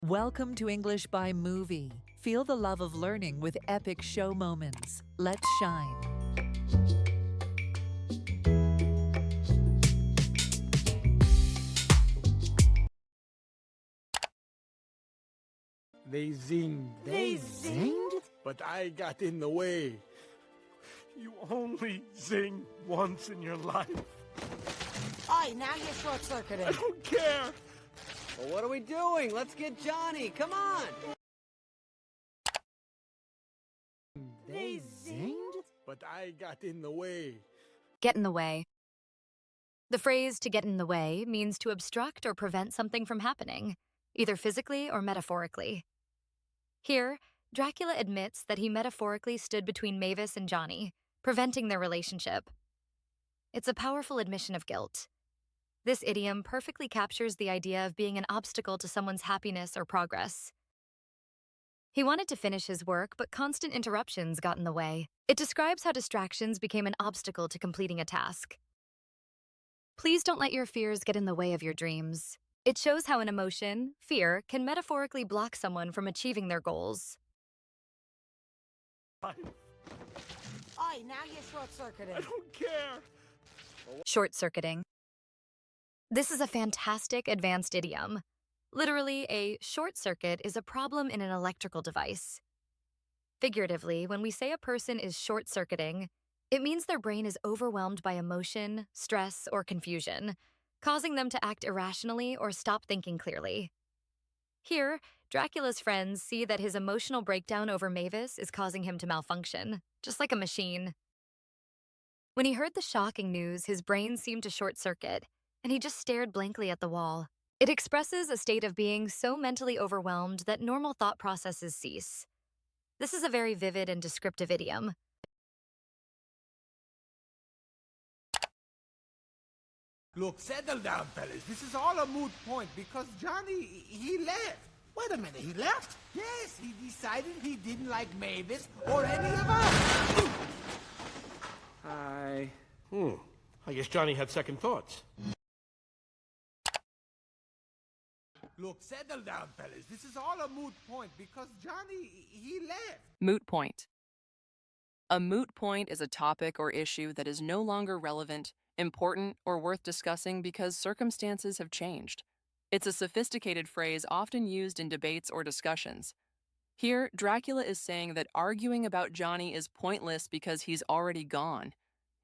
Welcome to English by Movie. Feel the love of learning with epic show moments. Let's shine. They zinged. They zinged? But I got in the way. You only zing once in your life. Oi, now you're short-circuiting. I don't care. Well, what are we doing? Let's get Johnny. Come on. They zinged? But I got in the way. Get in the way. The phrase to get in the way means to obstruct or prevent something from happening, either physically or metaphorically. Here, Dracula admits that he metaphorically stood between Mavis and Johnny, preventing their relationship. It's a powerful admission of guilt. This idiom perfectly captures the idea of being an obstacle to someone's happiness or progress. He wanted to finish his work, but constant interruptions got in the way. It describes how distractions became an obstacle to completing a task. Please don't let your fears get in the way of your dreams. It shows how an emotion, fear, can metaphorically block someone from achieving their goals. Oi, now you're short-circuiting. I don't care. Short-circuiting. This is a fantastic advanced idiom. Literally, a short circuit is a problem in an electrical device. Figuratively, when we say a person is short-circuiting, it means their brain is overwhelmed by emotion, stress, or confusion, causing them to act irrationally or stop thinking clearly. Here, Dracula's friends see that his emotional breakdown over Mavis is causing him to malfunction, just like a machine. When he heard the shocking news, his brain seemed to short-circuit, and he just stared blankly at the wall. It expresses a state of being so mentally overwhelmed that normal thought processes cease. This is a very vivid and descriptive idiom. Look, settle down, fellas. This is all a moot point because Johnny, he left. Wait a minute, he left? Yes, he decided he didn't like Mavis or any of us. I guess Johnny had second thoughts. Look, settle down, fellas. This is all a moot point because Johnny, he left. Moot point. A moot point is a topic or issue that is no longer relevant, important, or worth discussing because circumstances have changed. It's a sophisticated phrase often used in debates or discussions. Here, Dracula is saying that arguing about Johnny is pointless because he's already gone.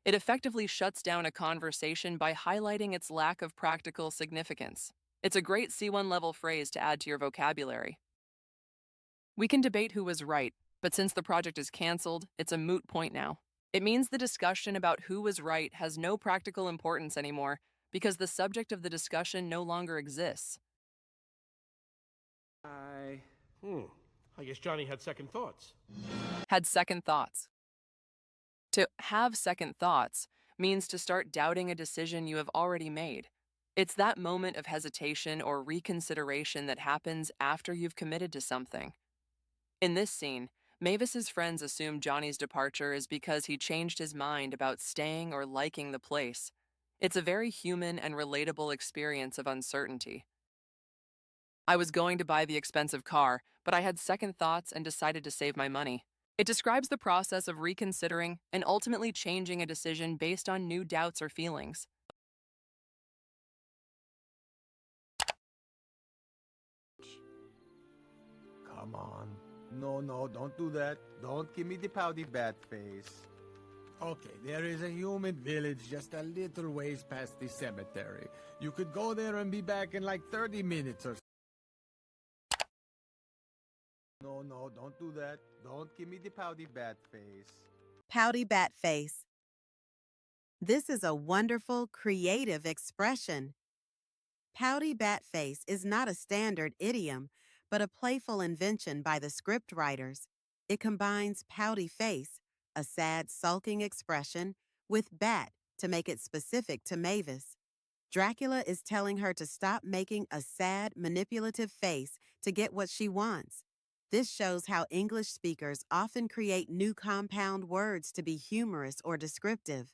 It effectively shuts down a conversation by highlighting its lack of practical significance. It's a great C1 level phrase to add to your vocabulary. We can debate who was right, but since the project is canceled, it's a moot point now. It means the discussion about who was right has no practical importance anymore because the subject of the discussion no longer exists. I guess Johnny had second thoughts. Had second thoughts. To have second thoughts means to start doubting a decision you have already made. It's that moment of hesitation or reconsideration that happens after you've committed to something. In this scene, Mavis's friends assume Johnny's departure is because he changed his mind about staying or liking the place. It's a very human and relatable experience of uncertainty. I was going to buy the expensive car, but I had second thoughts and decided to save my money. It describes the process of reconsidering and ultimately changing a decision based on new doubts or feelings. Come on. No, don't do that. Don't give me the pouty bat face. Okay, there is a human village just a little ways past the cemetery. You could go there and be back in like 30 minutes or so. No, don't do that. Don't give me the pouty bat face. Pouty bat face. This is a wonderful, creative expression. Pouty bat face is not a standard idiom, but a playful invention by the script writers. It combines pouty face, a sad, sulking expression, with bat to make it specific to Mavis. Dracula is telling her to stop making a sad, manipulative face to get what she wants. This shows how English speakers often create new compound words to be humorous or descriptive.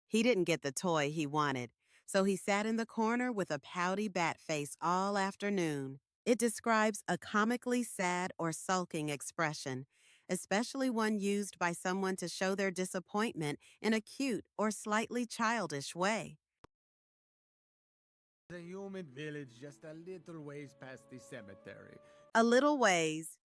He didn't get the toy he wanted, so he sat in the corner with a pouty bat face all afternoon. It describes a comically sad or sulking expression, especially one used by someone to show their disappointment in a cute or slightly childish way. The human village just a little ways past the cemetery. A little ways.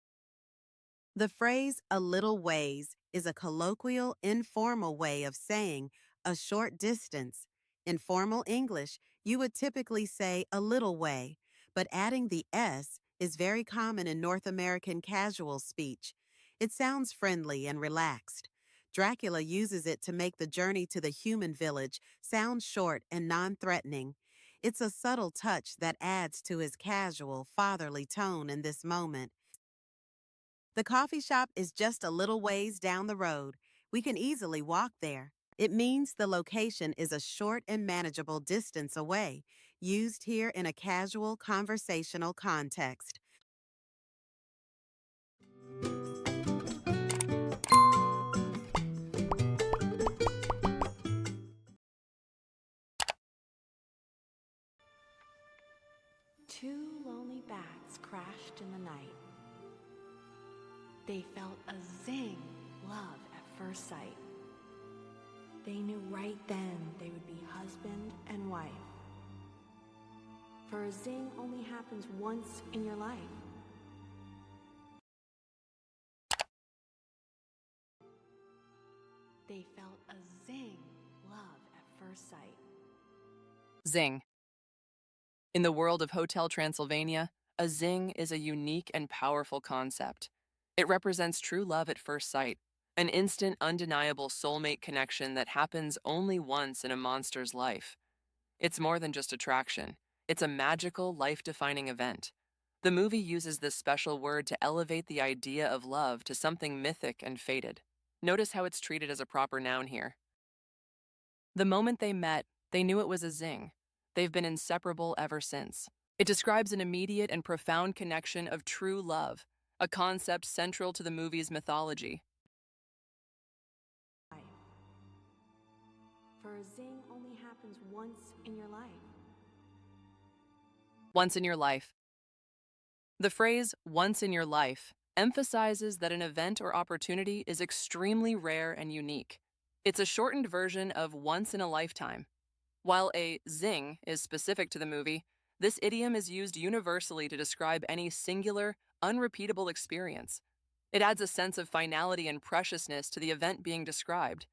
The phrase a little ways is a colloquial, informal way of saying a short distance. In formal English, you would typically say a little way, but adding the S is very common in North American casual speech. It sounds friendly and relaxed. Dracula uses it to make the journey to the human village sound short and non-threatening. It's a subtle touch that adds to his casual, fatherly tone in this moment. The coffee shop is just a little ways down the road. We can easily walk there. It means the location is a short and manageable distance away, used here in a casual conversational context. Two lonely bats crashed in the night. They felt a zing, love at first sight. They knew right then they would be husband and wife. For a zing only happens once in your life. They felt a zing, love at first sight. Zing. In the world of Hotel Transylvania, a zing is a unique and powerful concept. It represents true love at first sight, an instant, undeniable soulmate connection that happens only once in a monster's life. It's more than just attraction. It's a magical, life-defining event. The movie uses this special word to elevate the idea of love to something mythic and fated. Notice how it's treated as a proper noun here. The moment they met, they knew it was a zing. They've been inseparable ever since. It describes an immediate and profound connection of true love, a concept central to the movie's mythology. For a zing only happens once in your life. Once in your life. The phrase, once in your life, emphasizes that an event or opportunity is extremely rare and unique. It's a shortened version of once in a lifetime. While a zing is specific to the movie, this idiom is used universally to describe any singular, unrepeatable experience. It adds a sense of finality and preciousness to the event being described.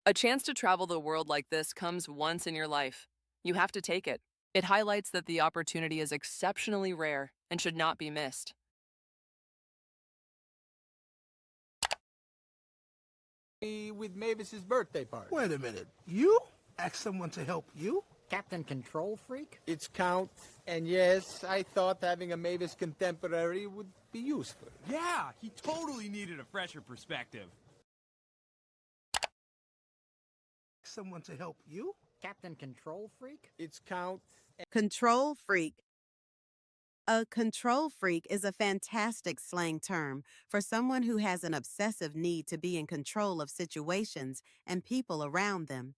A chance to travel the world like this comes once in your life. You have to take it. It highlights that the opportunity is exceptionally rare and should not be missed. With Mavis's birthday party. Wait a minute. You ask someone to help you? Captain Control Freak? It's Count, and yes, I thought having a Mavis contemporary would be useful. Yeah, he totally needed a fresher perspective. Someone to help you? Captain Control Freak? It's Count. Control freak. A control freak is a fantastic slang term for someone who has an obsessive need to be in control of situations and people around them.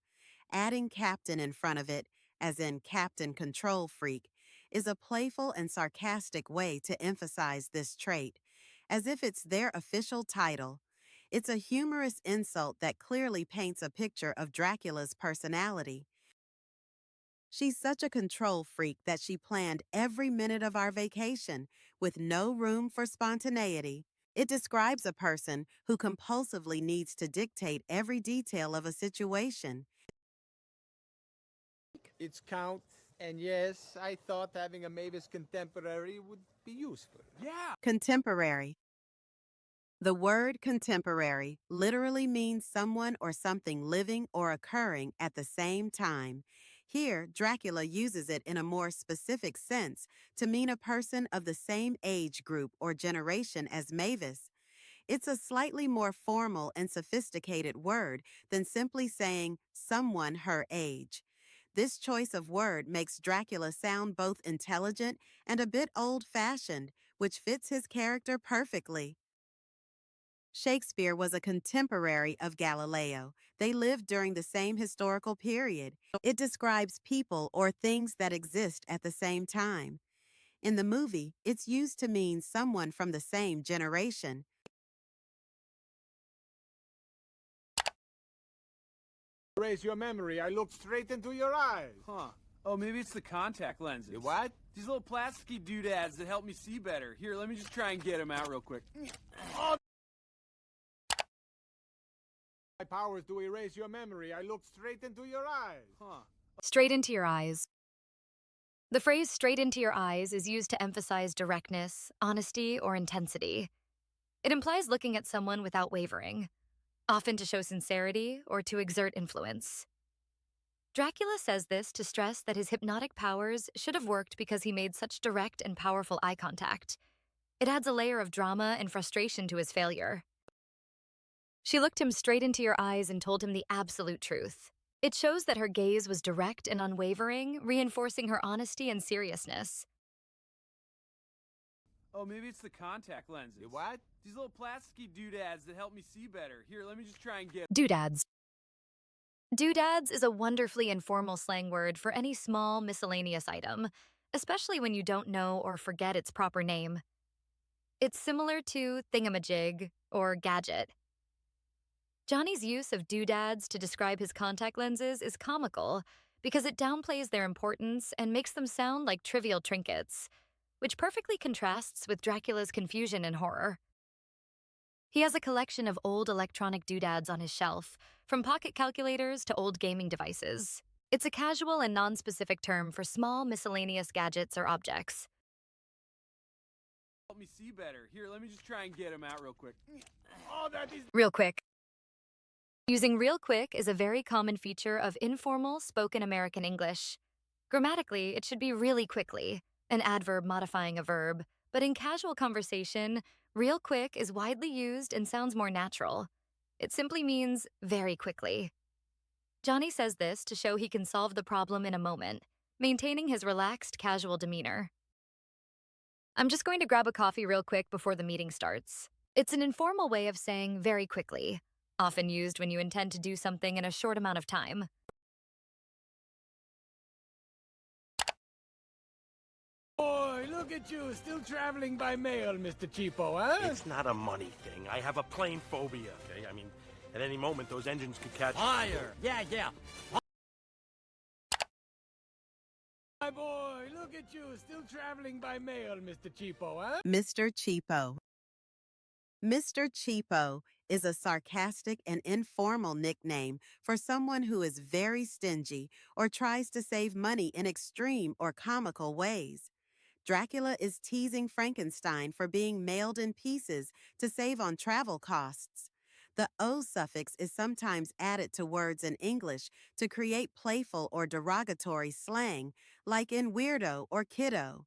Adding captain in front of it, as in Captain Control Freak, is a playful and sarcastic way to emphasize this trait, as if it's their official title. It's a humorous insult that clearly paints a picture of Dracula's personality. She's such a control freak that she planned every minute of our vacation with no room for spontaneity. It describes a person who compulsively needs to dictate every detail of a situation. It's Count, and yes, I thought having a Mavis contemporary would be useful. Yeah! Contemporary. The word contemporary literally means someone or something living or occurring at the same time. Here, Dracula uses it in a more specific sense to mean a person of the same age group or generation as Mavis. It's a slightly more formal and sophisticated word than simply saying someone her age. This choice of word makes Dracula sound both intelligent and a bit old-fashioned, which fits his character perfectly. Shakespeare was a contemporary of Galileo. They lived during the same historical period. It describes people or things that exist at the same time. In the movie, it's used to mean someone from the same generation. Erase your memory. I looked straight into your eyes. Huh. Oh, maybe it's the contact lenses. You what? These little plasticky doodads that help me see better. Here, let me just try and get them out real quick. Oh. My powers to erase your memory. I looked straight into your eyes. Huh. Straight into your eyes. The phrase straight into your eyes is used to emphasize directness, honesty, or intensity. It implies looking at someone without wavering, often to show sincerity or to exert influence. Dracula says this to stress that his hypnotic powers should have worked because he made such direct and powerful eye contact. It adds a layer of drama and frustration to his failure. She looked him straight into your eyes and told him the absolute truth. It shows that her gaze was direct and unwavering, reinforcing her honesty and seriousness. Oh, maybe it's the contact lenses. You what? These little plasticky doodads that help me see better. Here, let me just try and get... Doodads. Doodads is a wonderfully informal slang word for any small, miscellaneous item, especially when you don't know or forget its proper name. It's similar to thingamajig or gadget. Johnny's use of doodads to describe his contact lenses is comical because it downplays their importance and makes them sound like trivial trinkets, which perfectly contrasts with Dracula's confusion and horror. He has a collection of old electronic doodads on his shelf, from pocket calculators to old gaming devices. It's a casual and non-specific term for small miscellaneous gadgets or objects. Help me see better. Here, let me just try and get them out real quick. Oh, that is... Real quick. Using real quick is a very common feature of informal spoken American English. Grammatically, it should be really quickly, an adverb modifying a verb, but in casual conversation, real quick is widely used and sounds more natural. It simply means very quickly. Johnny says this to show he can solve the problem in a moment, maintaining his relaxed, casual demeanor. I'm just going to grab a coffee real quick before the meeting starts. It's an informal way of saying very quickly, often used when you intend to do something in a short amount of time. Boy, look at you, still traveling by mail, Mr. Cheapo, huh? It's not a money thing. I have a plane phobia, okay? I mean, at any moment, those engines could catch... Fire! Yeah. My boy, look at you, still traveling by mail, Mr. Cheapo, huh? Mr. Cheapo. Mr. Cheapo is a sarcastic and informal nickname for someone who is very stingy or tries to save money in extreme or comical ways. Dracula is teasing Frankenstein for being mailed in pieces to save on travel costs. The O suffix is sometimes added to words in English to create playful or derogatory slang, like in weirdo or kiddo.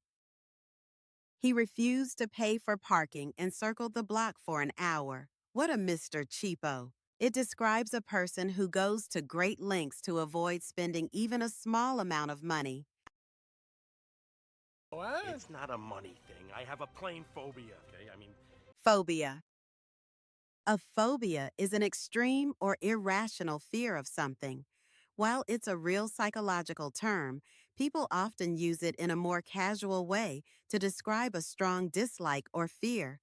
He refused to pay for parking and circled the block for an hour. What a Mr. Cheapo. It describes a person who goes to great lengths to avoid spending even a small amount of money. What? It's not a money thing. I have a plane phobia, okay? I mean... Phobia. A phobia is an extreme or irrational fear of something. While it's a real psychological term, people often use it in a more casual way to describe a strong dislike or fear.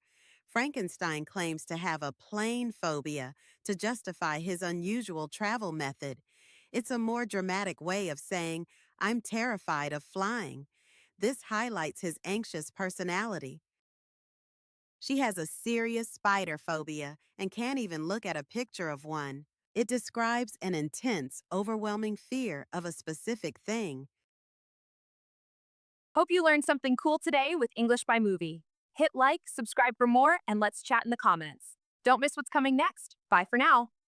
Frankenstein claims to have a plane phobia to justify his unusual travel method. It's a more dramatic way of saying, I'm terrified of flying. This highlights his anxious personality. She has a serious spider phobia and can't even look at a picture of one. It describes an intense, overwhelming fear of a specific thing. Hope you learned something cool today with English by Movie. Hit like, subscribe for more, and let's chat in the comments. Don't miss what's coming next. Bye for now.